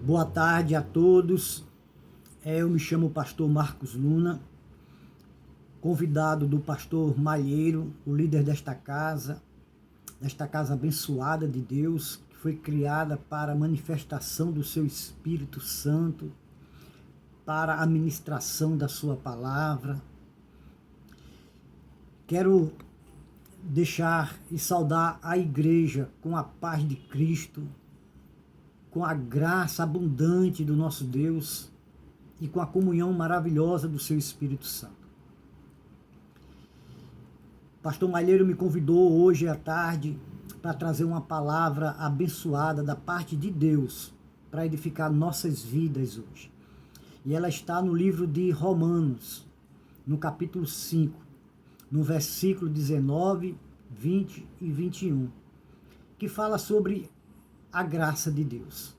Boa tarde a todos. Eu me chamo Pastor Marcos Luna, convidado do Pastor Malheiro, o líder desta casa abençoada de Deus, que foi criada para a manifestação do seu Espírito Santo, para a ministração da sua palavra. Quero deixar e saudar a igreja com a paz de Cristo, com a graça abundante do nosso Deus e com a comunhão maravilhosa do seu Espírito Santo. Pastor Malheiro me convidou hoje à tarde para trazer uma palavra abençoada da parte de Deus para edificar nossas vidas hoje. E ela está no livro de Romanos, no capítulo 5, no versículo 19, 20 e 21, que fala sobre a graça de Deus,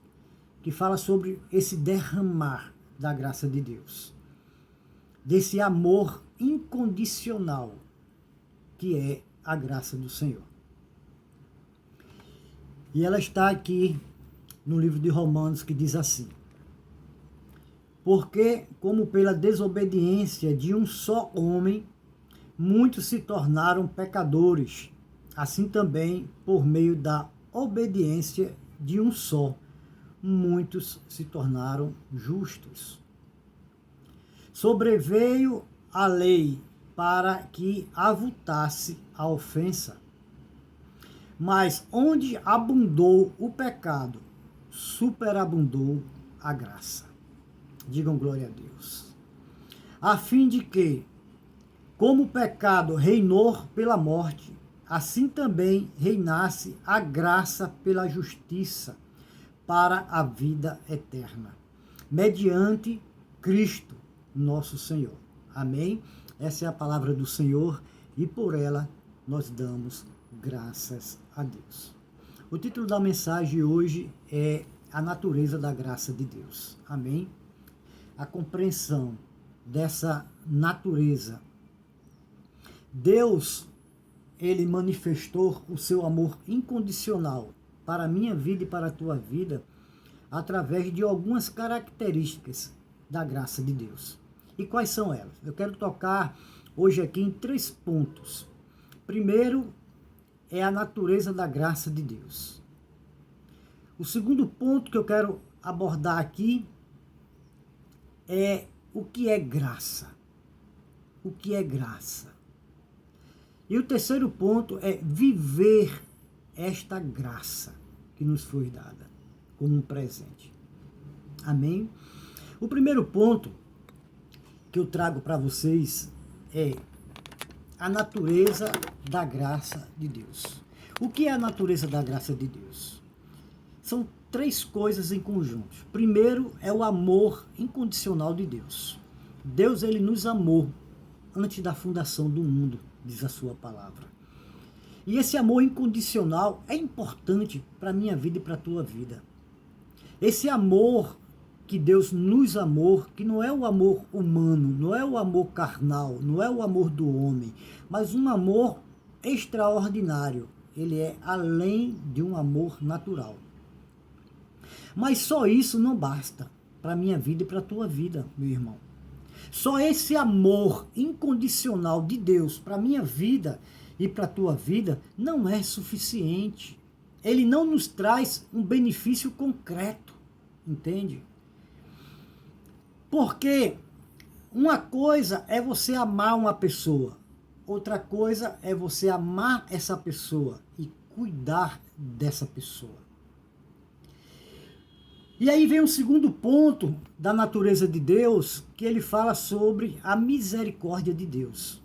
que fala sobre esse derramar da graça de Deus, desse amor incondicional que é a graça do Senhor. E ela está aqui no livro de Romanos, que diz assim: porque, como pela desobediência de um só homem, muitos se tornaram pecadores, assim também, por meio da obediência de um só, muitos se tornaram justos. Sobreveio a lei para que avultasse a ofensa, mas onde abundou o pecado, superabundou a graça. Digam glória a Deus. A fim de que, como o pecado reinou pela morte, assim também reinasse a graça pela justiça para a vida eterna, mediante Cristo nosso Senhor. Amém? Essa é a palavra do Senhor e por ela nós damos graças a Deus. O título da mensagem hoje é A Natureza da Graça de Deus. Amém? A compreensão dessa natureza. Deus, ele manifestou o seu amor incondicional para a minha vida e para a tua vida através de algumas características da graça de Deus. E quais são elas? Eu quero tocar hoje aqui em 3 pontos. Primeiro é a natureza da graça de Deus. O segundo ponto que eu quero abordar aqui é o que é graça. O que é graça? E o terceiro ponto é viver esta graça que nos foi dada como um presente. Amém? O primeiro ponto que eu trago para vocês é a natureza da graça de Deus. O que é a natureza da graça de Deus? São 3 coisas em conjunto. Primeiro é o amor incondicional de Deus. Deus, ele nos amou antes da fundação do mundo, diz a sua palavra. E esse amor incondicional é importante para a minha vida e para a tua vida. Esse amor que Deus nos amou, que não é o amor humano, não é o amor carnal, não é o amor do homem, mas um amor extraordinário. Ele é além de um amor natural. Mas só isso não basta para a minha vida e para a tua vida, meu irmão. Só esse amor incondicional de Deus para a minha vida e para a tua vida não é suficiente. Ele não nos traz um benefício concreto, entende? Porque uma coisa é você amar uma pessoa, outra coisa é você amar essa pessoa e cuidar dessa pessoa. E aí vem o segundo ponto da natureza de Deus, que ele fala sobre a misericórdia de Deus.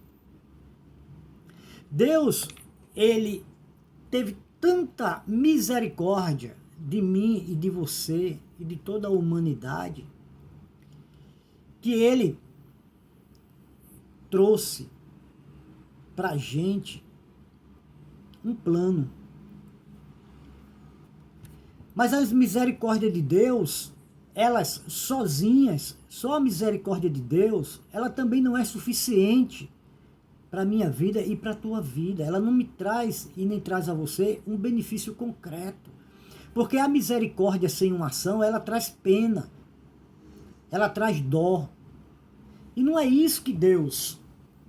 Deus, ele teve tanta misericórdia de mim e de você e de toda a humanidade, que ele trouxe para a gente um plano. Mas as misericórdias de Deus, elas sozinhas, só a misericórdia de Deus, ela também não é suficiente para a minha vida e para a tua vida. Ela não me traz e nem traz a você um benefício concreto. Porque a misericórdia sem uma ação, ela traz pena, ela traz dó. E não é isso que Deus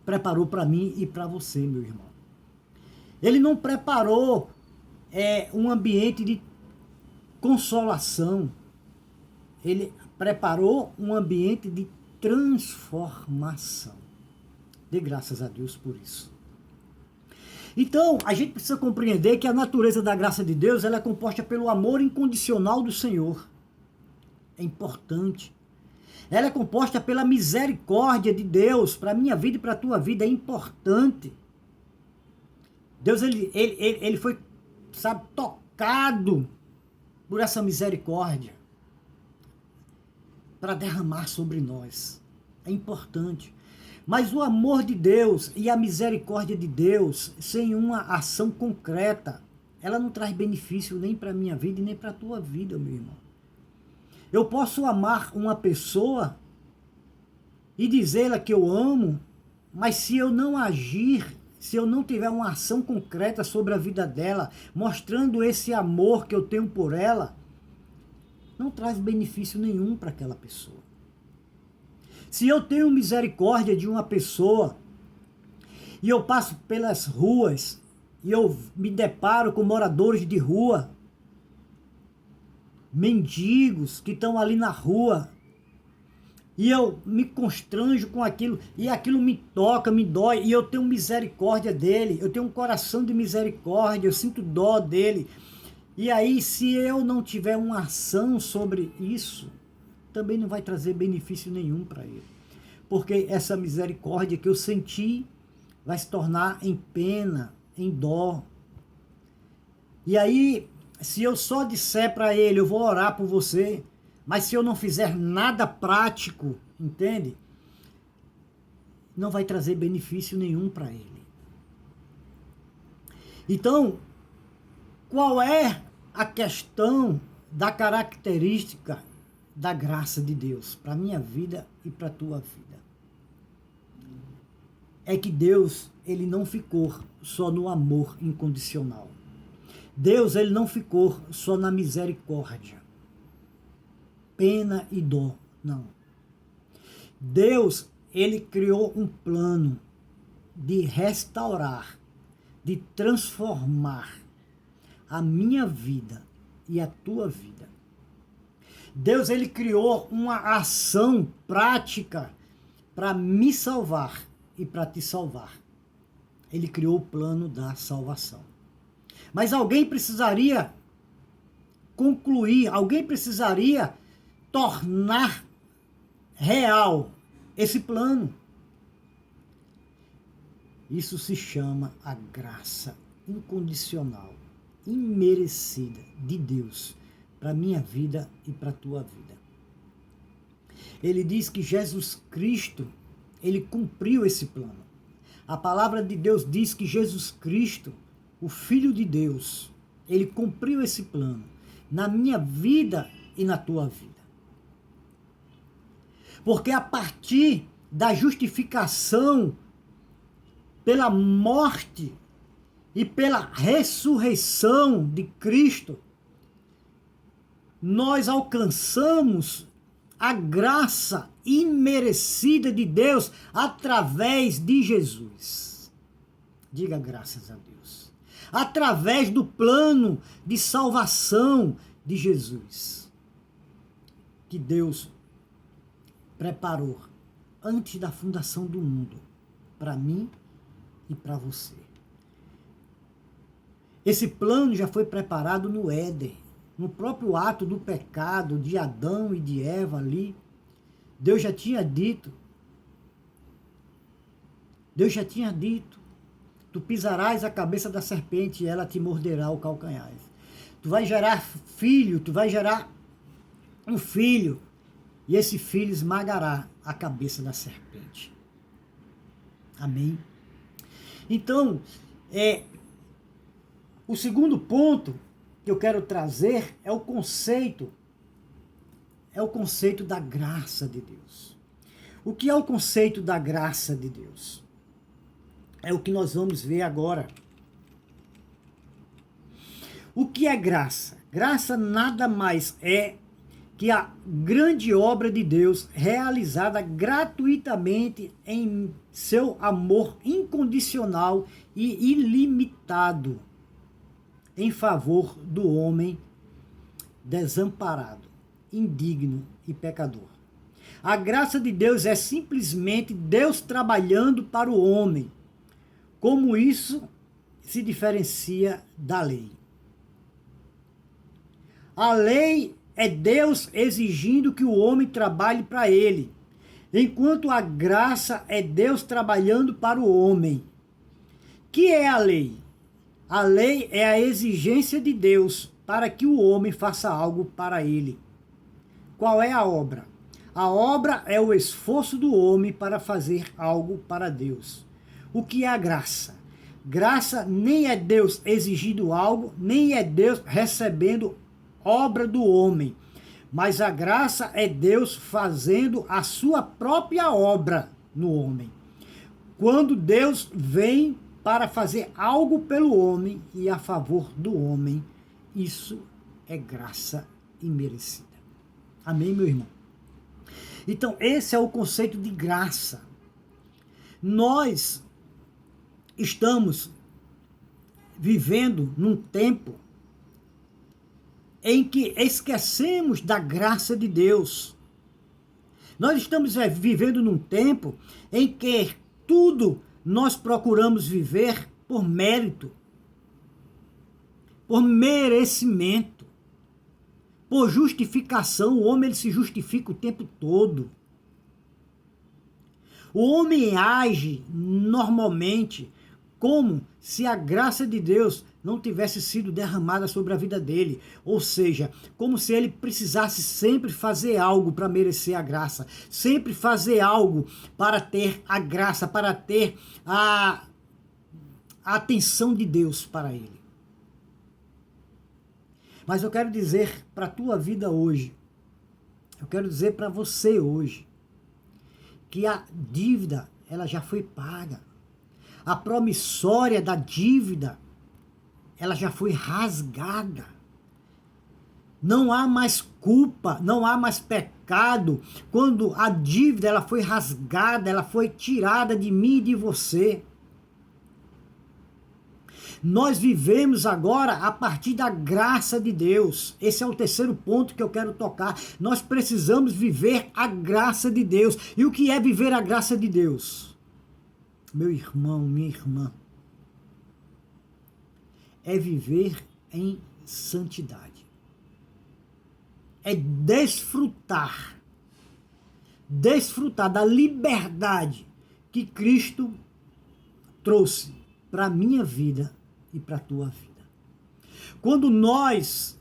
preparou para mim e para você, meu irmão. Ele não preparou um ambiente de consolação. Ele preparou um ambiente de transformação. Dê graças a Deus por isso. Então, a gente precisa compreender que a natureza da graça de Deus, ela é composta pelo amor incondicional do Senhor. É importante. Ela é composta pela misericórdia de Deus para a minha vida e para a tua vida. É importante. Deus, ele foi, sabe, tocado por essa misericórdia para derramar sobre nós. É importante. Mas o amor de Deus e a misericórdia de Deus, sem uma ação concreta, ela não traz benefício nem para a minha vida e nem para a tua vida, meu irmão. Eu posso amar uma pessoa e dizê-la que eu amo, mas se eu não agir, se eu não tiver uma ação concreta sobre a vida dela, mostrando esse amor que eu tenho por ela, não traz benefício nenhum para aquela pessoa. Se eu tenho misericórdia de uma pessoa e eu passo pelas ruas e eu me deparo com moradores de rua, mendigos que estão ali na rua, e eu me constranjo com aquilo, e aquilo me toca, me dói, e eu tenho misericórdia dele, eu tenho um coração de misericórdia, eu sinto dó dele. E aí, se eu não tiver uma ação sobre isso, também não vai trazer benefício nenhum para ele. Porque essa misericórdia que eu senti vai se tornar em pena, em dó. E aí, se eu só disser para ele, eu vou orar por você, mas se eu não fizer nada prático, entende? Não vai trazer benefício nenhum para ele. Então, qual é a questão da característica da graça de Deus para a minha vida e para a tua vida? É que Deus, ele não ficou só no amor incondicional. Deus, ele não ficou só na misericórdia, pena e dó, não. Deus, ele criou um plano de restaurar, de transformar a minha vida e a tua vida. Deus, ele criou uma ação prática para me salvar e para te salvar. Ele criou o plano da salvação. Mas alguém precisaria concluir, alguém precisaria tornar real esse plano. Isso se chama a graça incondicional, imerecida de Deus para a minha vida e para a tua vida. Ele diz que Jesus Cristo, ele cumpriu esse plano. A palavra de Deus diz que Jesus Cristo, o Filho de Deus, ele cumpriu esse plano na minha vida e na tua vida. Porque a partir da justificação pela morte e pela ressurreição de Cristo, nós alcançamos a graça imerecida de Deus através de Jesus. Diga graças a Deus. Através do plano de salvação de Jesus, que Deus preparou antes da fundação do mundo, para mim e para você. Esse plano já foi preparado no Éden. No próprio ato do pecado de Adão e de Eva ali, Deus já tinha dito, tu pisarás a cabeça da serpente e ela te morderá o calcanhar. Tu vai gerar filho, tu vai gerar um filho, e esse filho esmagará a cabeça da serpente. Amém? Então, o segundo ponto que eu quero trazer é o conceito da graça de Deus. O que é o conceito da graça de Deus? É o que nós vamos ver agora. O que é graça? Graça nada mais é que a grande obra de Deus realizada gratuitamente em seu amor incondicional e ilimitado em favor do homem desamparado, indigno e pecador. A graça de Deus é simplesmente Deus trabalhando para o homem. Como isso se diferencia da lei? A lei é Deus exigindo que o homem trabalhe para ele, enquanto a graça é Deus trabalhando para o homem. Que é a lei? A lei é a exigência de Deus para que o homem faça algo para ele. Qual é a obra? A obra é o esforço do homem para fazer algo para Deus. O que é a graça? Graça nem é Deus exigindo algo, nem é Deus recebendo obra do homem, mas a graça é Deus fazendo a sua própria obra no homem. Quando Deus vem para fazer algo pelo homem e a favor do homem, isso é graça imerecida. Amém, meu irmão? Então, esse é o conceito de graça. Nós estamos vivendo num tempo em que esquecemos da graça de Deus. Nós estamos vivendo num tempo em que tudo nós procuramos viver por mérito, por merecimento, por justificação. O homem ele se justifica o tempo todo. O homem age normalmente como se a graça de Deus não tivesse sido derramada sobre a vida dele. Ou seja, como se ele precisasse sempre fazer algo para merecer a graça. Sempre fazer algo para ter a graça, para ter a atenção de Deus para ele. Mas eu quero dizer para a tua vida hoje, eu quero dizer para você hoje, que a dívida ela já foi paga. A promissória da dívida, ela já foi rasgada. Não há mais culpa, não há mais pecado. Quando a dívida ela foi rasgada, ela foi tirada de mim e de você. Nós vivemos agora a partir da graça de Deus. Esse é o terceiro ponto que eu quero tocar. Nós precisamos viver a graça de Deus. E o que é viver a graça de Deus? Meu irmão, minha irmã, é viver em santidade. É desfrutar da liberdade que Cristo trouxe para a minha vida e para a tua vida. Quando nós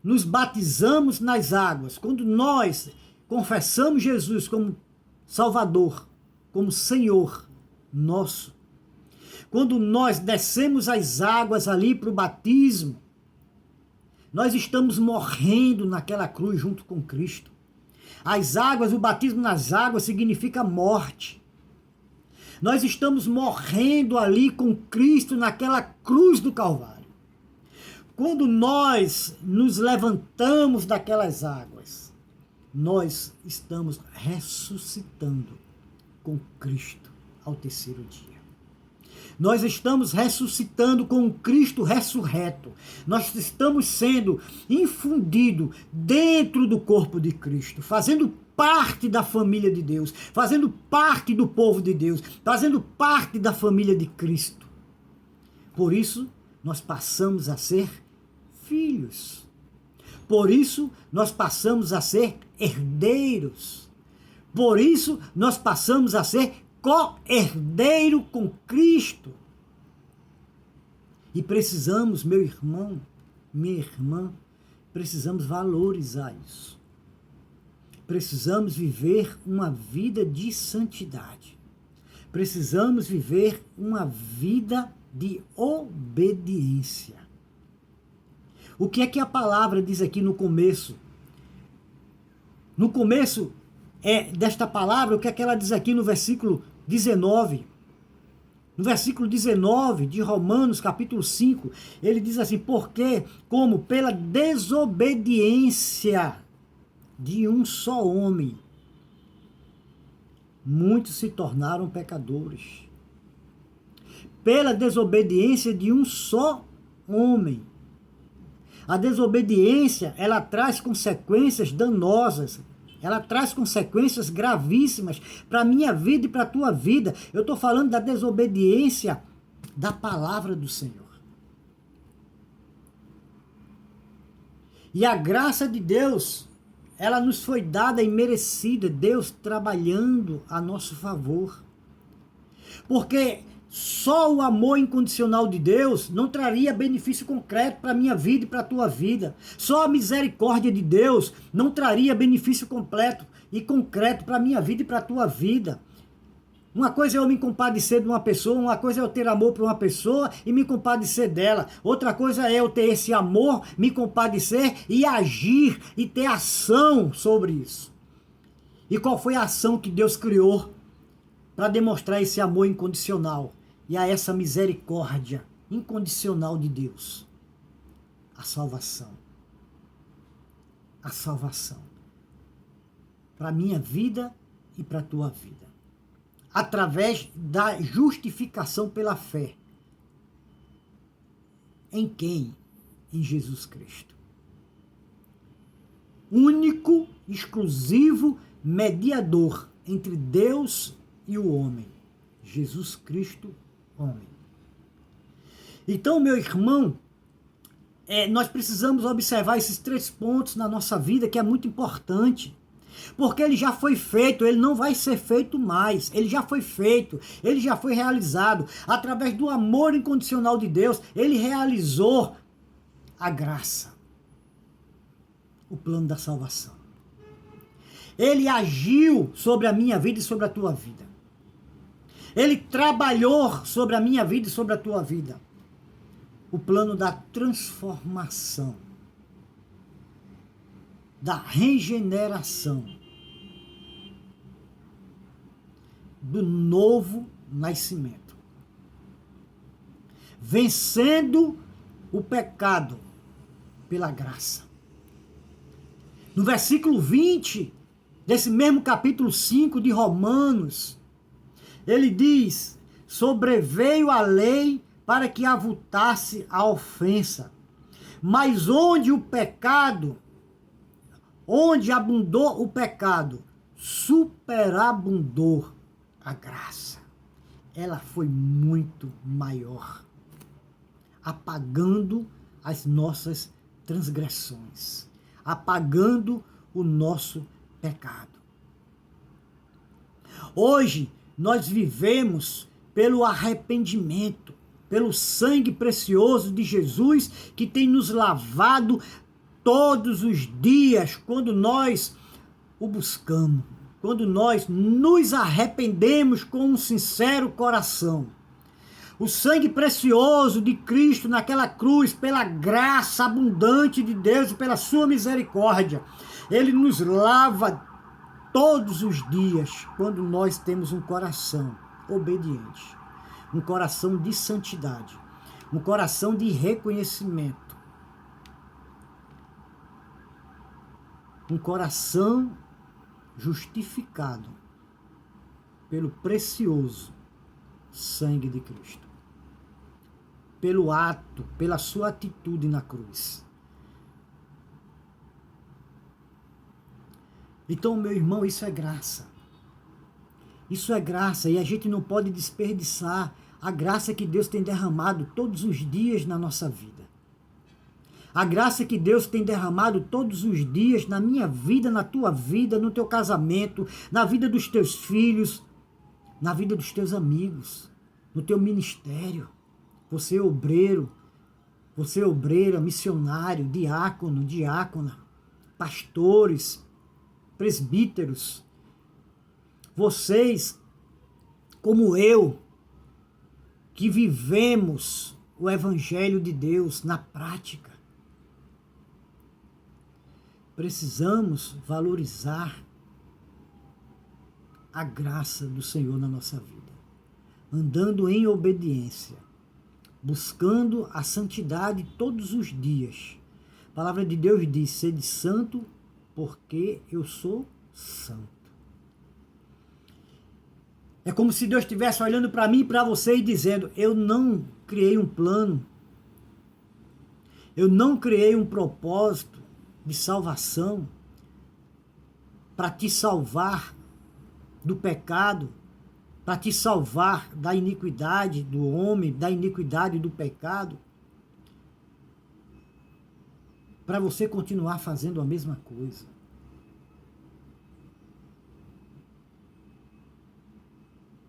nos batizamos nas águas, quando nós confessamos Jesus como Salvador, como Senhor nosso, quando nós descemos as águas ali para o batismo, nós estamos morrendo naquela cruz junto com Cristo. As águas, o batismo nas águas significa morte. Nós estamos morrendo ali com Cristo naquela cruz do Calvário. Quando nós nos levantamos daquelas águas, nós estamos ressuscitando com Cristo ao terceiro dia. Nós estamos ressuscitando com o Cristo ressurreto. Nós estamos sendo infundidos dentro do corpo de Cristo, fazendo parte da família de Deus, fazendo parte do povo de Deus, fazendo parte da família de Cristo. Por isso, nós passamos a ser filhos. Por isso, nós passamos a ser herdeiros. Por isso, nós passamos a ser co-herdeiro com Cristo. E precisamos, meu irmão, minha irmã, precisamos valorizar isso. Precisamos viver uma vida de santidade. Precisamos viver uma vida de obediência. O que é que a palavra diz aqui no começo? No começo desta palavra, o que é que ela diz aqui no versículo 19? No versículo 19 de Romanos, capítulo 5, ele diz assim: porque, como pela desobediência de um só homem, muitos se tornaram pecadores. Pela desobediência de um só homem. A desobediência, ela traz consequências danosas. Ela traz consequências gravíssimas para a minha vida e para a tua vida. Eu estou falando da desobediência da palavra do Senhor. E a graça de Deus, ela nos foi dada e merecida, Deus trabalhando a nosso favor. Porque só o amor incondicional de Deus não traria benefício concreto para a minha vida e para a tua vida. Só a misericórdia de Deus não traria benefício completo e concreto para a minha vida e para a tua vida. Uma coisa é eu me compadecer de uma pessoa, uma coisa é eu ter amor por uma pessoa e me compadecer dela. Outra coisa é eu ter esse amor, me compadecer e agir e ter ação sobre isso. E qual foi a ação que Deus criou para demonstrar esse amor incondicional e a essa misericórdia incondicional de Deus? A salvação. A salvação. Para a minha vida e para a tua vida. Através da justificação pela fé. Em quem? Em Jesus Cristo. Único, exclusivo, mediador entre Deus e o homem. Jesus Cristo, homem. Então, meu irmão, nós precisamos observar esses 3 pontos na nossa vida, que é muito importante. Porque ele já foi feito, ele não vai ser feito mais. Ele já foi feito, ele já foi realizado. Através do amor incondicional de Deus, ele realizou a graça. O plano da salvação. Ele agiu sobre a minha vida e sobre a tua vida. Ele trabalhou sobre a minha vida e sobre a tua vida. O plano da transformação. Da regeneração. Do novo nascimento. Vencendo o pecado pela graça. No versículo 20 desse mesmo capítulo 5 de Romanos, ele diz: sobreveio a lei para que avultasse a ofensa. Mas onde abundou o pecado, superabundou a graça. Ela foi muito maior, apagando as nossas transgressões, apagando o nosso pecado. Hoje, nós vivemos pelo arrependimento, pelo sangue precioso de Jesus, que tem nos lavado todos os dias, quando nós o buscamos, quando nós nos arrependemos com um sincero coração. O sangue precioso de Cristo naquela cruz, pela graça abundante de Deus e pela sua misericórdia, ele nos lava todos os dias, quando nós temos um coração obediente, um coração de santidade, um coração de reconhecimento, um coração justificado pelo precioso sangue de Cristo, pelo ato, pela sua atitude na cruz. Então, meu irmão, isso é graça. Isso é graça e a gente não pode desperdiçar a graça que Deus tem derramado todos os dias na nossa vida. A graça que Deus tem derramado todos os dias na minha vida, na tua vida, no teu casamento, na vida dos teus filhos, na vida dos teus amigos, no teu ministério. Você é obreiro, você é obreira, missionário, diácono, diácona, pastores, presbíteros, vocês, como eu, que vivemos o Evangelho de Deus na prática, precisamos valorizar a graça do Senhor na nossa vida. andando em obediência, buscando a santidade todos os dias. A palavra de Deus diz: sede santo, porque eu sou santo. É como se Deus estivesse olhando para mim e para você e dizendo: eu não criei um plano, eu não criei um propósito de salvação para te salvar do pecado, para te salvar da iniquidade do homem, da iniquidade do pecado, para você continuar fazendo a mesma coisa.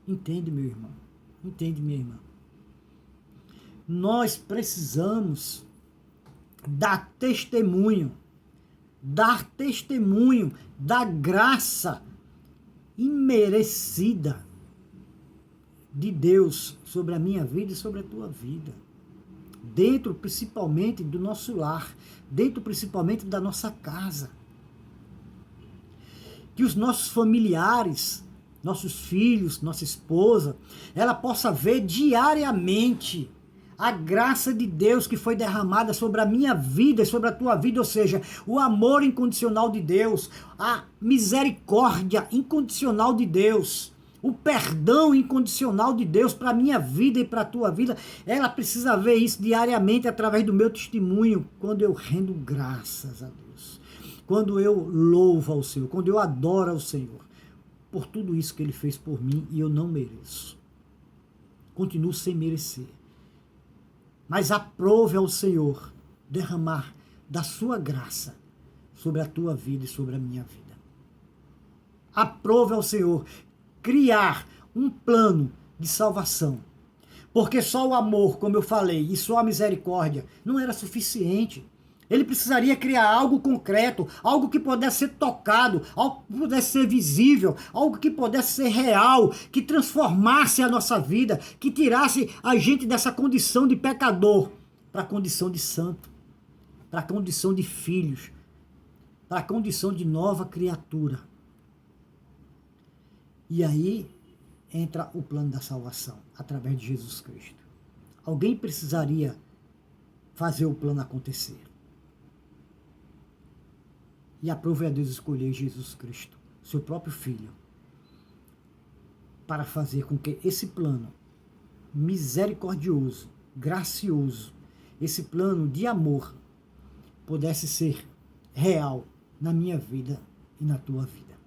Entende, meu irmão? Entende, minha irmã? Nós precisamos dar testemunho da graça imerecida de Deus sobre a minha vida e sobre a tua vida. Dentro principalmente do nosso lar, dentro principalmente da nossa casa. Que os nossos familiares, nossos filhos, nossa esposa, ela possa ver diariamente a graça de Deus que foi derramada sobre a minha vida e sobre a tua vida, ou seja, o amor incondicional de Deus, a misericórdia incondicional de Deus, o perdão incondicional de Deus para a minha vida e para a tua vida. Ela precisa ver isso diariamente através do meu testemunho, quando eu rendo graças a Deus, quando eu louvo ao Senhor, quando eu adoro ao Senhor, por tudo isso que Ele fez por mim e eu não mereço. Continuo sem merecer. Mas aprove ao Senhor derramar da sua graça sobre a tua vida e sobre a minha vida. Aprove ao Senhor criar um plano de salvação. Porque só o amor, como eu falei, e só a misericórdia não era suficiente. Ele precisaria criar algo concreto, algo que pudesse ser tocado, algo que pudesse ser visível, algo que pudesse ser real, que transformasse a nossa vida, que tirasse a gente dessa condição de pecador para a condição de santo, para a condição de filhos, para a condição de nova criatura. E aí entra o plano da salvação, através de Jesus Cristo. Alguém precisaria fazer o plano acontecer. E aprove a Deus escolher Jesus Cristo, seu próprio Filho, para fazer com que esse plano misericordioso, gracioso, esse plano de amor, pudesse ser real na minha vida e na tua vida.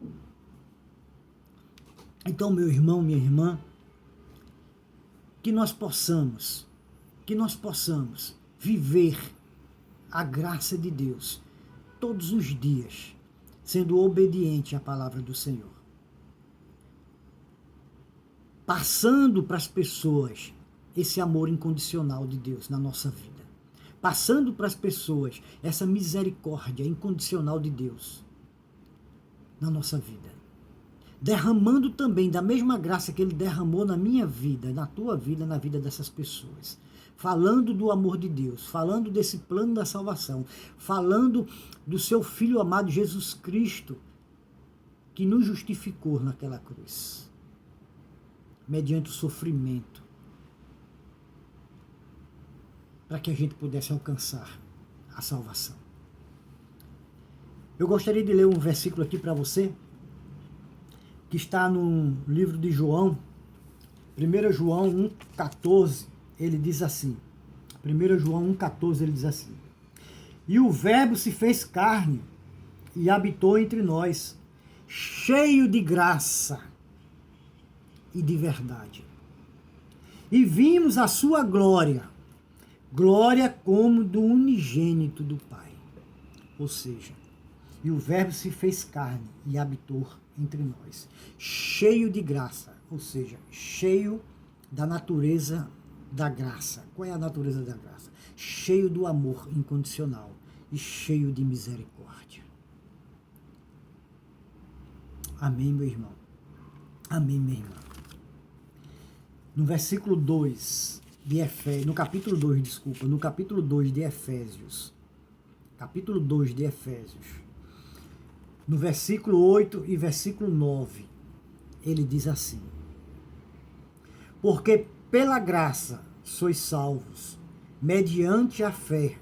Então, meu irmão, minha irmã, que nós possamos viver a graça de Deus todos os dias, sendo obediente à palavra do Senhor. Passando para as pessoas esse amor incondicional de Deus na nossa vida. Passando para as pessoas essa misericórdia incondicional de Deus na nossa vida. Derramando também da mesma graça que Ele derramou na minha vida, na tua vida, na vida dessas pessoas. Falando do amor de Deus, falando desse plano da salvação, falando do seu Filho amado Jesus Cristo, que nos justificou naquela cruz, mediante o sofrimento, para que a gente pudesse alcançar a salvação. Eu gostaria de ler um versículo aqui para você, que está no livro de João, 1 João 1,14, ele diz assim, 1 João 1,14, ele diz assim: e o Verbo se fez carne e habitou entre nós, cheio de graça e de verdade. E vimos a sua glória, glória como do unigênito do Pai. Ou seja, e o Verbo se fez carne e habitou entre nós, cheio de graça, ou seja, cheio da natureza da graça. Qual é a natureza da graça? Cheio do amor incondicional e cheio de misericórdia. Amém, meu irmão? Amém, minha irmã? No versículo 2 de Efésios, no capítulo 2 de Efésios, capítulo 2 de Efésios, no versículo 8 e versículo 9, ele diz assim: Porque pela graça sois salvos, mediante a fé.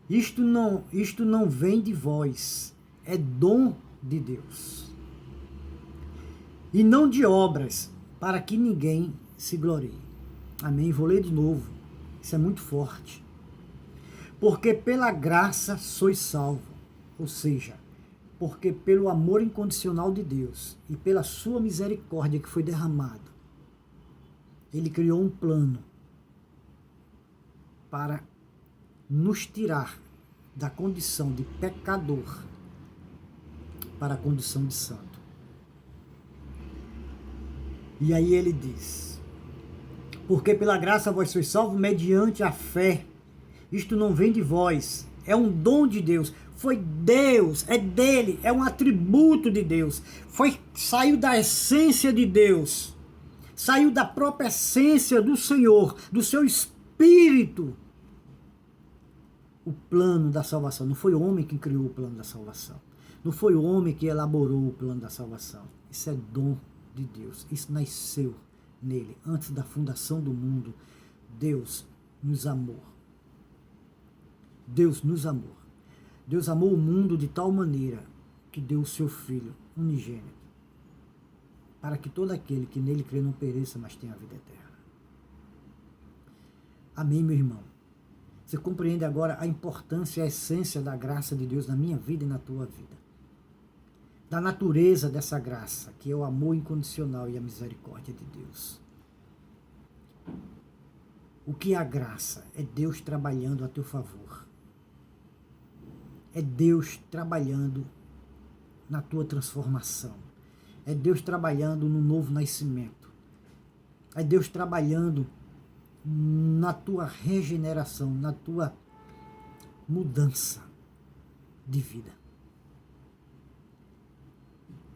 Isto não vem de vós, é dom de Deus. E não de obras, para que ninguém se glorie. Amém? Vou ler de novo. Isso é muito forte. Porque pela graça sois salvos, ou seja, porque pelo amor incondicional de Deus e pela sua misericórdia que foi derramada, Ele criou um plano para nos tirar da condição de pecador para a condição de santo. E aí ele diz, porque pela graça vós sois salvos mediante a fé. Isto não vem de vós, é um dom de Deus. Foi Deus, é dele, é um atributo de Deus. Saiu da essência de Deus. Saiu da própria essência do Senhor, do seu Espírito. O plano da salvação. Não foi o homem que criou o plano da salvação. Não foi o homem que elaborou o plano da salvação. Isso é dom de Deus. Isso nasceu nele. Antes da fundação do mundo, Deus nos amou. Deus nos amou. Deus amou o mundo de tal maneira que deu o seu Filho unigênito, para que todo aquele que nele crê não pereça, mas tenha a vida eterna. Amém, meu irmão? Você compreende agora a importância e a essência da graça de Deus na minha vida e na tua vida? Da natureza dessa graça, que é o amor incondicional e a misericórdia de Deus. O que é a graça? É Deus trabalhando a teu favor. É Deus trabalhando na tua transformação. É Deus trabalhando no novo nascimento. É Deus trabalhando na tua regeneração, na tua mudança de vida.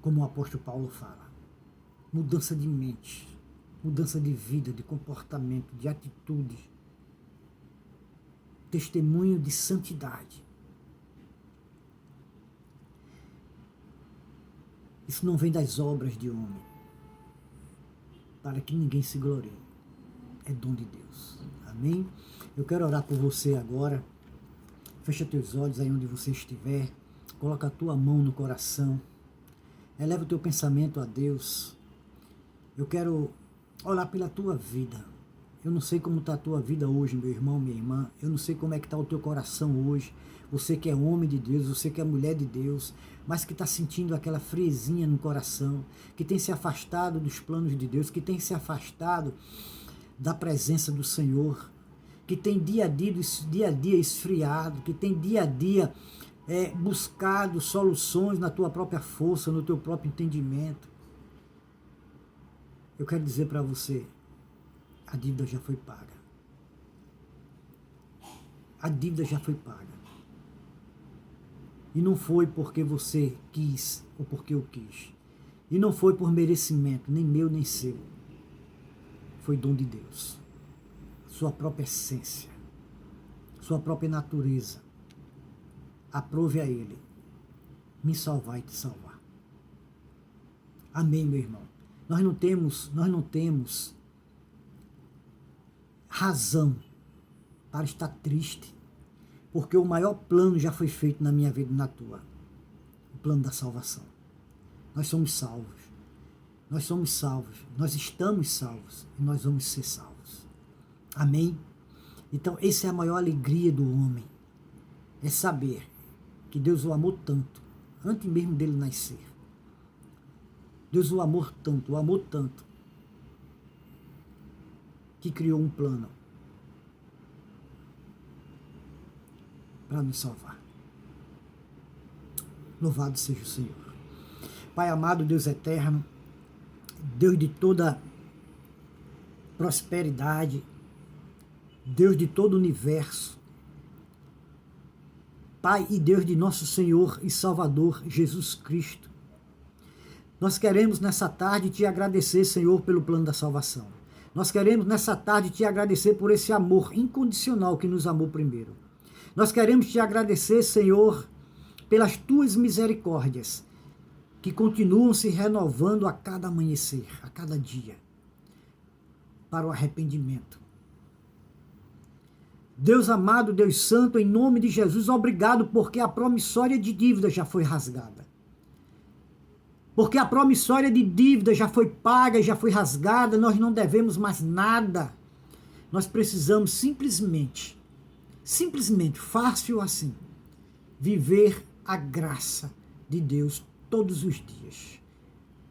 Como o apóstolo Paulo fala, mudança de mente, mudança de vida, de comportamento, de atitude, testemunho de santidade. Isso não vem das obras de homem, para que ninguém se glorie. É dom de Deus. Amém? Eu quero orar por você agora. Fecha teus olhos aí onde você estiver. Coloca a tua mão no coração. Eleva o teu pensamento a Deus. Eu quero orar pela tua vida. Eu não sei como está a tua vida hoje, meu irmão, minha irmã. Eu não sei como é que está o teu coração hoje. Você que é homem de Deus, você que é mulher de Deus, mas que está sentindo aquela friezinha no coração, que tem se afastado dos planos de Deus, que tem se afastado da presença do Senhor, que tem dia a dia esfriado, que tem dia a dia buscado soluções na tua própria força, no teu próprio entendimento. Eu quero dizer para você, a dívida já foi paga. A dívida já foi paga. E não foi porque você quis ou porque eu quis. E não foi por merecimento, nem meu nem seu. Foi dom de Deus. Sua própria essência. Sua própria natureza. Aprove a Ele me salvar e te salvar. Amém, meu irmão? Nós não temos razão para estar triste, porque o maior plano já foi feito na minha vida e na tua. O plano da salvação. Nós somos salvos. Nós somos salvos. Nós estamos salvos. E nós vamos ser salvos. Amém? Então, essa é a maior alegria do homem. É saber que Deus o amou tanto, antes mesmo dele nascer. Deus o amou tanto, que criou um plano para nos salvar. Louvado seja o Senhor. Pai amado, Deus eterno, Deus de toda prosperidade, Deus de todo o universo, Pai e Deus de nosso Senhor e Salvador Jesus Cristo, nós queremos nessa tarde te agradecer, Senhor, pelo plano da salvação. Nós queremos nessa tarde te agradecer por esse amor incondicional que nos amou primeiro. Nós queremos te agradecer, Senhor, pelas tuas misericórdias, que continuam se renovando a cada amanhecer, a cada dia. para o arrependimento. Deus amado, Deus santo, em nome de Jesus, obrigado porque a promissória de dívida já foi rasgada. Porque a promissória de dívida já foi paga, já foi rasgada, nós não devemos mais nada. Nós precisamos simplesmente, fácil assim, viver a graça de Deus todos os dias.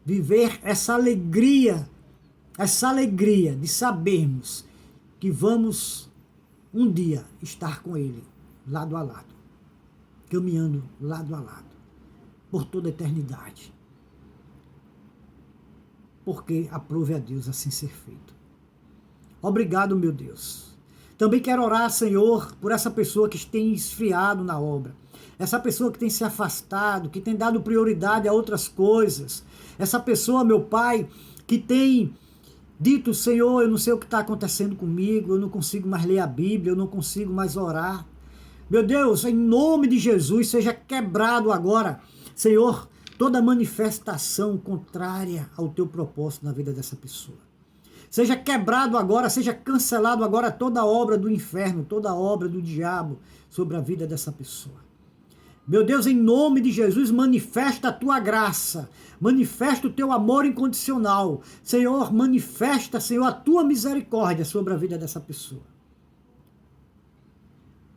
Viver essa alegria de sabermos que vamos um dia estar com Ele, lado a lado, caminhando lado a lado, por toda a eternidade. Porque aprove a Deus assim ser feito. Obrigado, meu Deus. Também quero orar, Senhor, por essa pessoa que tem esfriado na obra, essa pessoa que tem se afastado, que tem dado prioridade a outras coisas, essa pessoa, meu Pai, que tem dito, Senhor, eu não sei o que está acontecendo comigo, eu não consigo mais ler a Bíblia, eu não consigo mais orar. Meu Deus, em nome de Jesus, seja quebrado agora, Senhor, toda manifestação contrária ao teu propósito na vida dessa pessoa. Seja quebrado agora, seja cancelado agora toda obra do inferno, toda obra do diabo sobre a vida dessa pessoa. Meu Deus, em nome de Jesus, manifesta a tua graça, manifesta o teu amor incondicional. Senhor, manifesta, Senhor, a tua misericórdia sobre a vida dessa pessoa.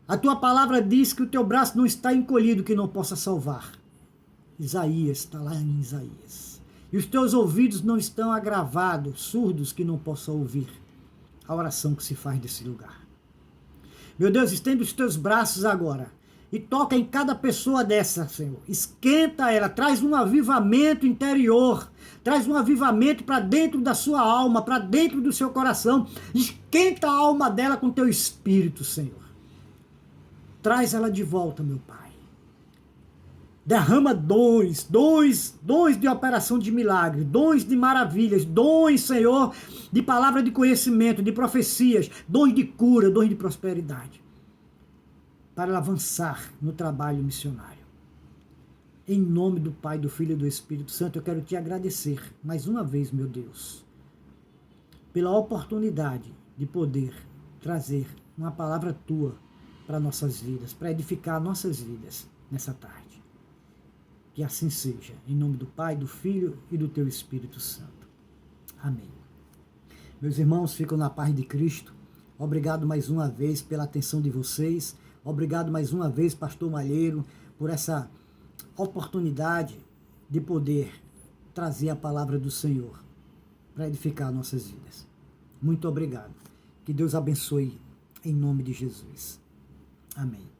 A tua palavra diz que o teu braço não está encolhido que não possa salvar. Isaías, está lá em Isaías. E os teus ouvidos não estão agravados, surdos que não possam ouvir a oração que se faz desse lugar. Meu Deus, estende os teus braços agora e toca em cada pessoa dessa, Senhor. Esquenta ela, traz um avivamento interior, traz um avivamento para dentro da sua alma, para dentro do seu coração. Esquenta a alma dela com teu espírito, Senhor. Traz ela de volta, meu Pai. Derrama dons de operação de milagre, dons de maravilhas, dons, Senhor, de palavra de conhecimento, de profecias, dons de cura, dons de prosperidade, para ela avançar no trabalho missionário. Em nome do Pai, do Filho e do Espírito Santo, eu quero te agradecer mais uma vez, meu Deus, pela oportunidade de poder trazer uma palavra tua para nossas vidas, para edificar nossas vidas nessa tarde. Que assim seja, em nome do Pai, do Filho e do teu Espírito Santo. Amém. Meus irmãos, ficam na paz de Cristo. Obrigado mais uma vez pela atenção de vocês. Obrigado mais uma vez, pastor Malheiro, por essa oportunidade de poder trazer a palavra do Senhor para edificar nossas vidas. Muito obrigado. Que Deus abençoe em nome de Jesus. Amém.